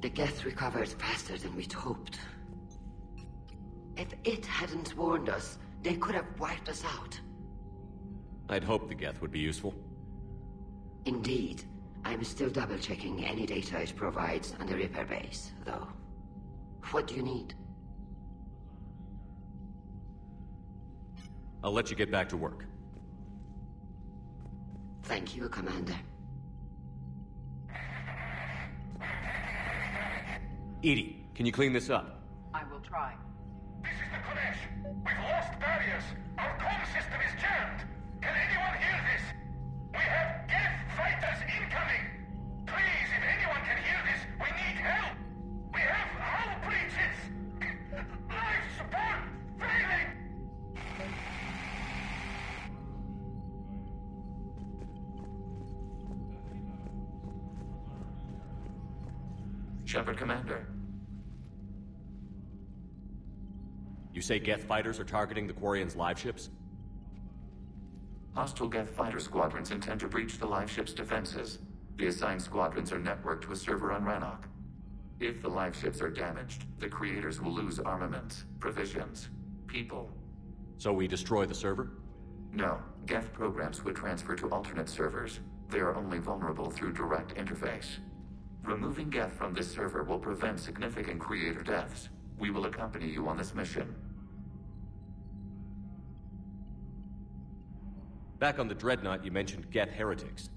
The Geth recovered faster than we'd hoped. If it hadn't warned us, they could have wiped us out. I'd hoped the Geth would be useful. Indeed. I'm still double-checking any data it provides on the Reaper base, though. What do you need? I'll let you get back to work. Thank you, Commander. Edie, can you clean this up? I will try. This is the Kodesh. We've lost barriers. Our comm system is jammed. Can anyone hear this? We have Geth fighters incoming. Please, if anyone can hear this, we need help. We have hull breaches. Life support failing. Shepard, Commander. You say Geth fighters are targeting the Quarians' live ships? Hostile Geth fighter squadrons intend to breach the live ship's defenses. The assigned squadrons are networked to a server on Rannoch. If the live ships are damaged, the creators will lose armaments, provisions, people. So we destroy the server? No, Geth programs would transfer to alternate servers. They are only vulnerable through direct interface. Removing Geth from this server will prevent significant creator deaths. We will accompany you on this mission. Back on the Dreadnought, you mentioned Geth heretics.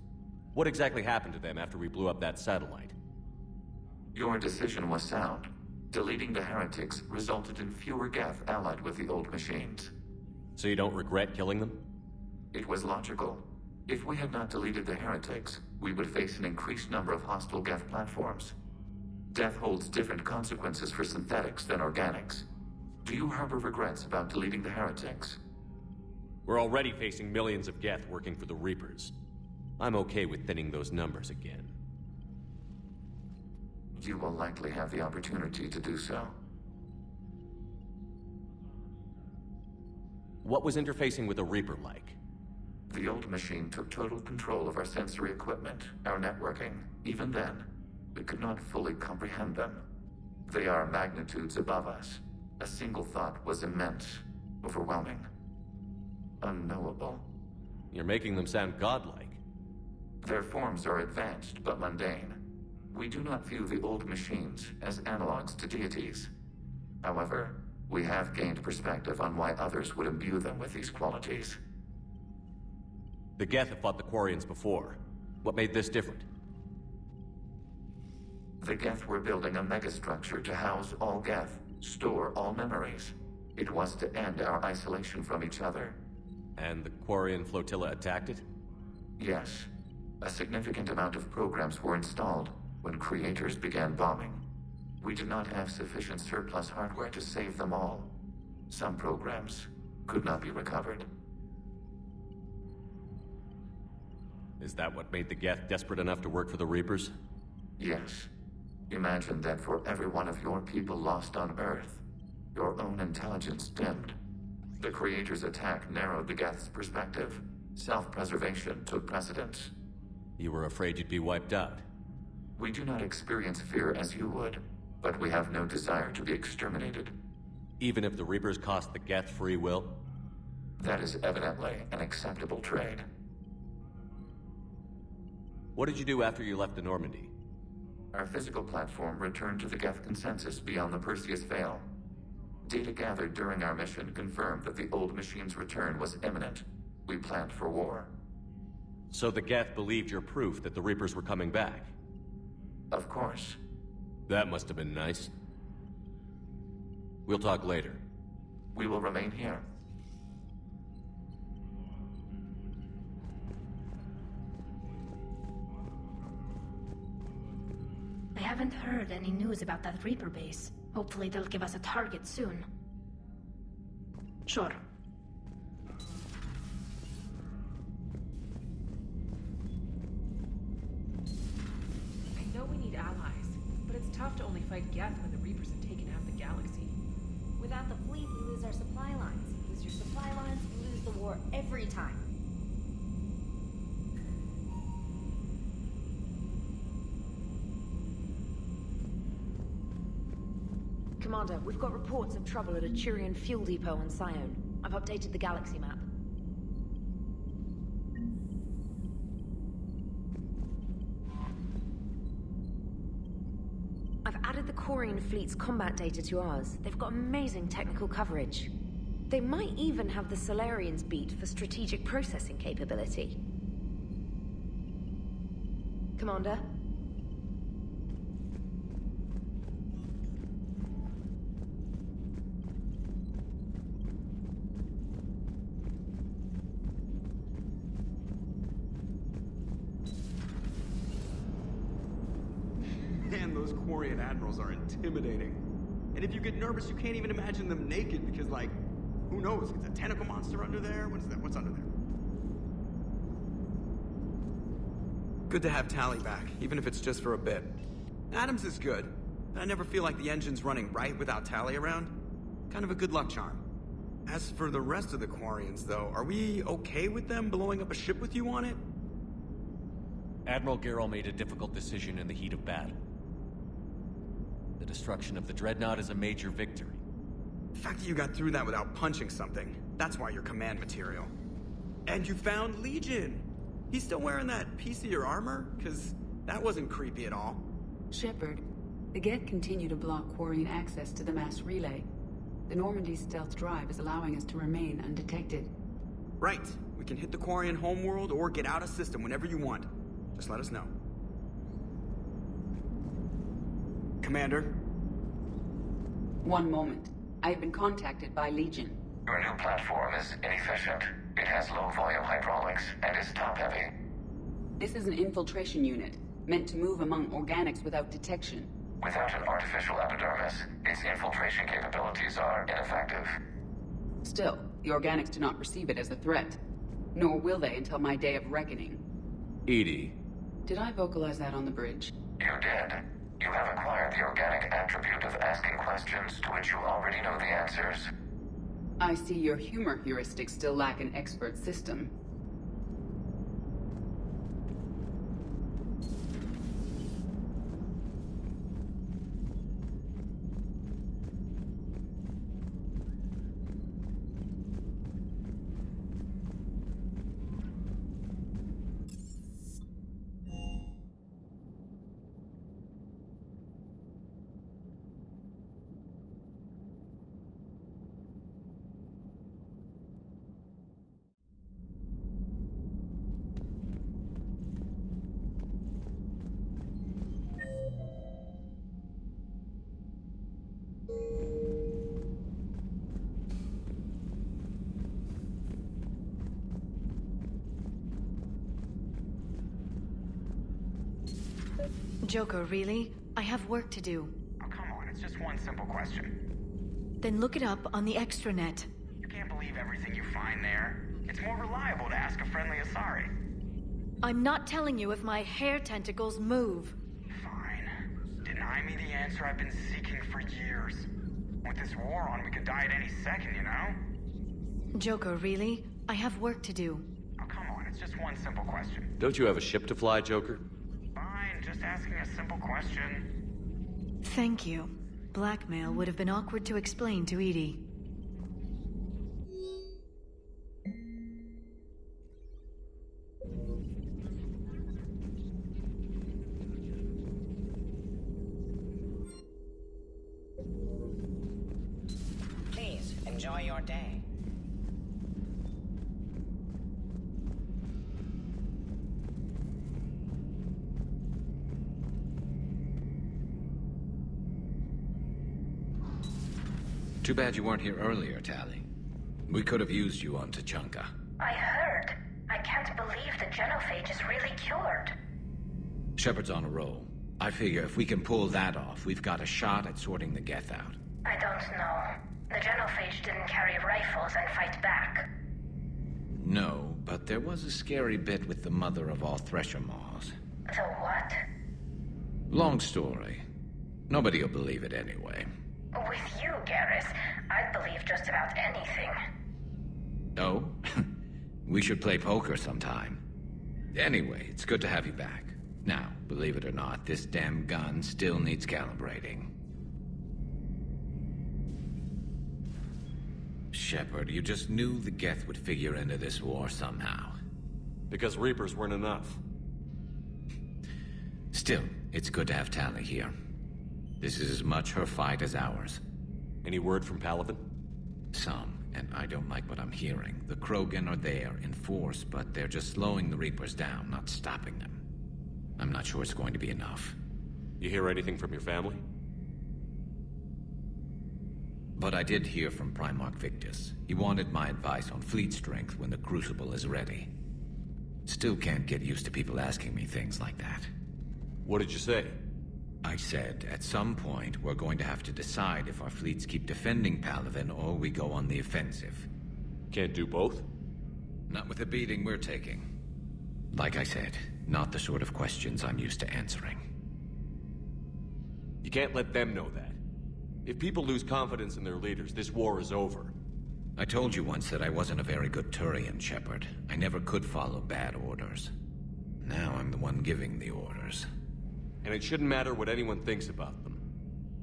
What exactly happened to them after we blew up that satellite? Your decision was sound. Deleting the heretics resulted in fewer Geth allied with the old machines. So you don't regret killing them? It was logical. If we had not deleted the heretics, we would face an increased number of hostile Geth platforms. Death holds different consequences for synthetics than organics. Do you harbor regrets about deleting the heretics? We're already facing millions of Geth working for the Reapers. I'm okay with thinning those numbers again. You will likely have the opportunity to do so. What was interfacing with a Reaper like? The old machine took total control of our sensory equipment, our networking. Even then, we could not fully comprehend them. They are magnitudes above us. A single thought was immense, overwhelming, unknowable. You're making them sound godlike. Their forms are advanced but mundane. We do not view the old machines as analogs to deities. However, we have gained perspective on why others would imbue them with these qualities. The Geth have fought the Quarians before. What made this different? The Geth were building a megastructure to house all Geth, store all memories. It was to end our isolation from each other. And the Quarian flotilla attacked it? Yes. A significant amount of programs were installed when creators began bombing. We did not have sufficient surplus hardware to save them all. Some programs could not be recovered. Is that what made the Geth desperate enough to work for the Reapers? Yes. Imagine that for every one of your people lost on Earth, your own intelligence dimmed. The Creator's attack narrowed the Geth's perspective. Self-preservation took precedence. You were afraid you'd be wiped out. We do not experience fear as you would, but we have no desire to be exterminated. Even if the Reapers cost the Geth free will? That is evidently an acceptable trade. What did you do after you left the Normandy? Our physical platform returned to the Geth consensus beyond the Perseus Veil. Data gathered during our mission confirmed that the old machine's return was imminent. We planned for war. So the Geth believed your proof that the Reapers were coming back? Of course. That must have been nice. We'll talk later. We will remain here. I haven't heard any news about that Reaper base. Hopefully they'll give us a target soon. Sure. I know we need allies, but it's tough to only fight Geth when the Reapers have taken half the galaxy. Without the fleet, we lose our supply lines. Lose your supply lines, you lose the war every time. Commander, we've got reports of trouble at a Turian fuel depot on Scion. I've updated the galaxy map. I've added the Quarian fleet's combat data to ours. They've got amazing technical coverage. They might even have the Solarians beat for strategic processing capability. Commander? Man, those Quarian admirals are intimidating. And if you get nervous, you can't even imagine them naked because, like, who knows? Is a tentacle monster under there? What's under there? Good to have Tally back, even if it's just for a bit. Adams is good, but I never feel like the engine's running right without Tally around. Kind of a good luck charm. As for the rest of the Quarians, though, are we okay with them blowing up a ship with you on it? Admiral Garrel made a difficult decision in the heat of battle. The destruction of the Dreadnought is a major victory. The fact that you got through that without punching something, that's why you're command material. And you found Legion! He's still wearing that piece of your armor? Because that wasn't creepy at all. Shepard, the Geth continue to block Quarian access to the mass relay. The Normandy stealth drive is allowing us to remain undetected. Right. We can hit the Quarian homeworld or get out of system whenever you want. Just let us know. Commander? One moment. I have been contacted by Legion. Your new platform is inefficient. It has low-volume hydraulics and is top-heavy. This is an infiltration unit, meant to move among organics without detection. Without an artificial epidermis, its infiltration capabilities are ineffective. Still, the organics do not perceive it as a threat. Nor will they until my day of reckoning. Edie. Did I vocalize that on the bridge? You did. You have acquired the organic attribute of asking questions to which you already know the answers. I see your humor heuristics still lack an expert system. Joker, really? I have work to do. Oh, come on, it's just one simple question. Then look it up on the extranet. You can't believe everything you find there. It's more reliable to ask a friendly Asari. I'm not telling you if my hair tentacles move. Fine. Deny me the answer I've been seeking for years. With this war on, we could die at any second, you know? Joker, really? I have work to do. Oh, come on, it's just one simple question. Don't you have a ship to fly, Joker? Fine, just asking a simple question. Thank you. Blackmail would have been awkward to explain to Edie. Please, enjoy your day. Too bad you weren't here earlier, Tally. We could have used you on Tachanka. I heard. I can't believe the genophage is really cured. Shepard's on a roll. I figure if we can pull that off, we've got a shot at sorting the Geth out. I don't know. The genophage didn't carry rifles and fight back. No, but there was a scary bit with the mother of all Thresher Maws. The what? Long story. Nobody will believe it anyway. With you, Garrus, I'd believe just about anything. Oh? We should play poker sometime. Anyway, it's good to have you back. Now, believe it or not, this damn gun still needs calibrating. Shepard, you just knew the Geth would figure into this war somehow. Because Reapers weren't enough. Still, it's good to have Tali here. This is as much her fight as ours. Any word from Palaven? Some, and I don't like what I'm hearing. The Krogan are there in force, but they're just slowing the Reapers down, not stopping them. I'm not sure it's going to be enough. You hear anything from your family? But I did hear from Primarch Victus. He wanted my advice on fleet strength when the Crucible is ready. Still can't get used to people asking me things like that. What did you say? I said, at some point, we're going to have to decide if our fleets keep defending Palaven or we go on the offensive. Can't do both? Not with the beating we're taking. Like I said, not the sort of questions I'm used to answering. You can't let them know that. If people lose confidence in their leaders, this war is over. I told you once that I wasn't a very good Turian, Shepard. I never could follow bad orders. Now I'm the one giving the orders. And it shouldn't matter what anyone thinks about them.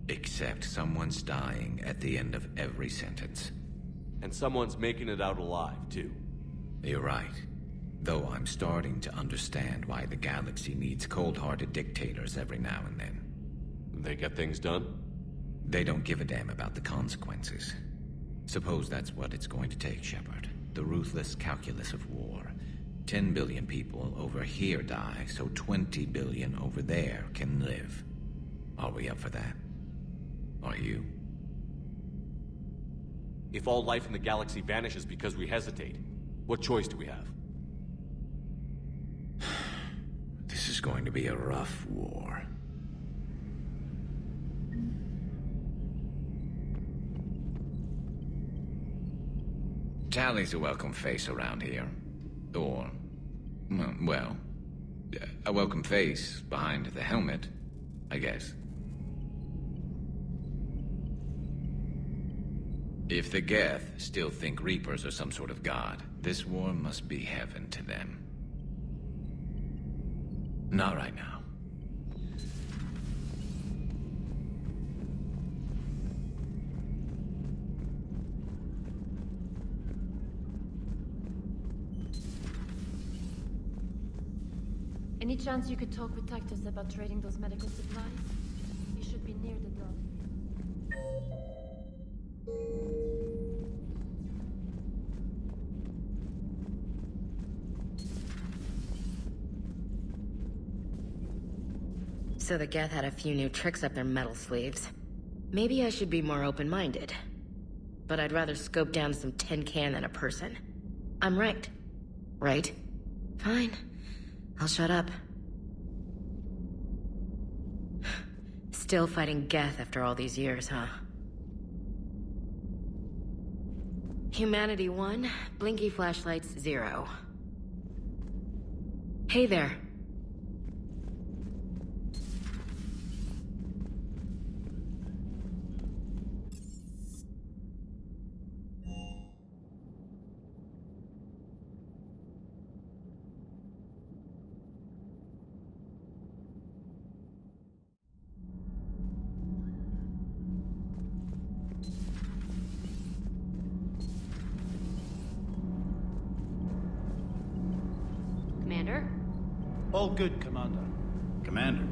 Except someone's dying at the end of every sentence. And someone's making it out alive, too. You're right. Though I'm starting to understand why the galaxy needs cold-hearted dictators every now and then. They get things done? They don't give a damn about the consequences. Suppose that's what it's going to take, Shepard. The ruthless calculus of war. 10 billion people over here die, so 20 billion over there can live. Are we up for that? Are you? If all life in the galaxy vanishes because we hesitate, what choice do we have? This is going to be a rough war. Tali's a welcome face around here. Or, well, a welcome face behind the helmet, I guess. If the Geth still think Reapers are some sort of god, this war must be heaven to them. Not right now. Any chance you could talk with Tactus about trading those medical supplies? You should be near the door. So the Geth had a few new tricks up their metal sleeves. Maybe I should be more open-minded. But I'd rather scope down some tin can than a person. I'm right. Right? Fine. I'll shut up. Still fighting Geth after all these years, huh? Humanity 1, blinky flashlights 0. Hey there. Commander? All good, Commander. Commander.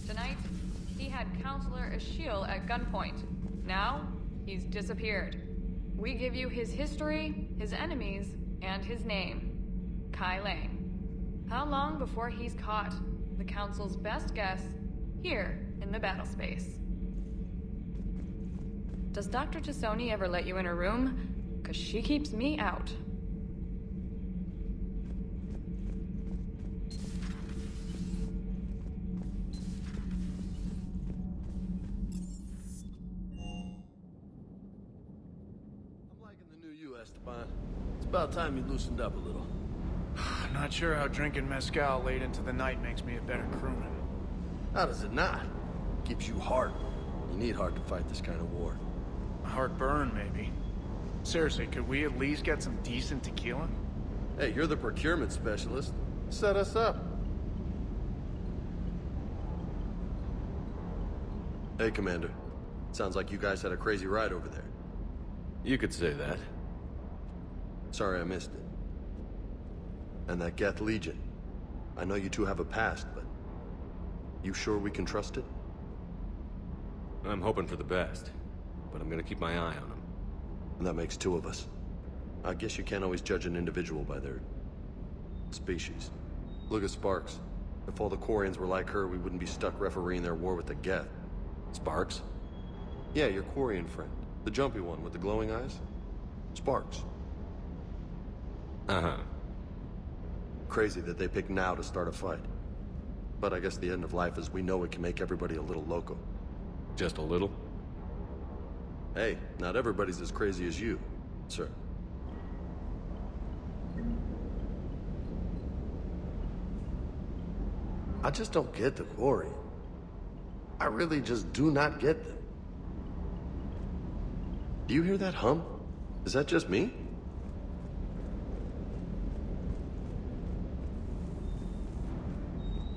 Tonight, he had Counselor Ashiel at gunpoint. Now, he's disappeared. We give you his history, his enemies, and his name. Kai Lang. How long before he's caught? The Council's best guess, here in the battle space. Does Dr. Tassoni ever let you in her room? 'Cause she keeps me out. I'm liking the new you, Esteban. It's about time you loosened up a little. Not sure how drinking mezcal late into the night makes me a better crewman. How does it not? Keeps you heart. You need heart to fight this kind of war. Heartburn, maybe. Seriously, could we at least get some decent tequila? Hey, you're the procurement specialist. Set us up. Hey, Commander. Sounds like you guys had a crazy ride over there. You could say that. Sorry I missed it. And that Geth Legion. I know you two have a past, but... you sure we can trust it? I'm hoping for the best, but I'm gonna keep my eye on them. And that makes two of us. I guess you can't always judge an individual by their... species. Look at Sparks. If all the Quarians were like her, we wouldn't be stuck refereeing their war with the Geth. Sparks? Yeah, your Quarian friend. The jumpy one with the glowing eyes. Sparks. Uh-huh. Crazy that they pick now to start a fight. But I guess the end of life as we know it can make everybody a little loco. Just a little? Hey, not everybody's as crazy as you, sir. I just don't get the Quarian. I really just do not get them. Do you hear that hum? Is that just me?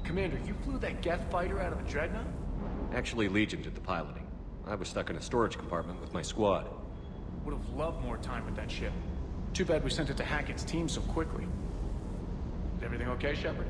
Commander, you flew that Geth fighter out of a dreadnought? Actually, Legion did the piloting. I was stuck in a storage compartment with my squad. Would have loved more time with that ship. Too bad we sent it to Hackett's team so quickly. Is everything okay, Shepard?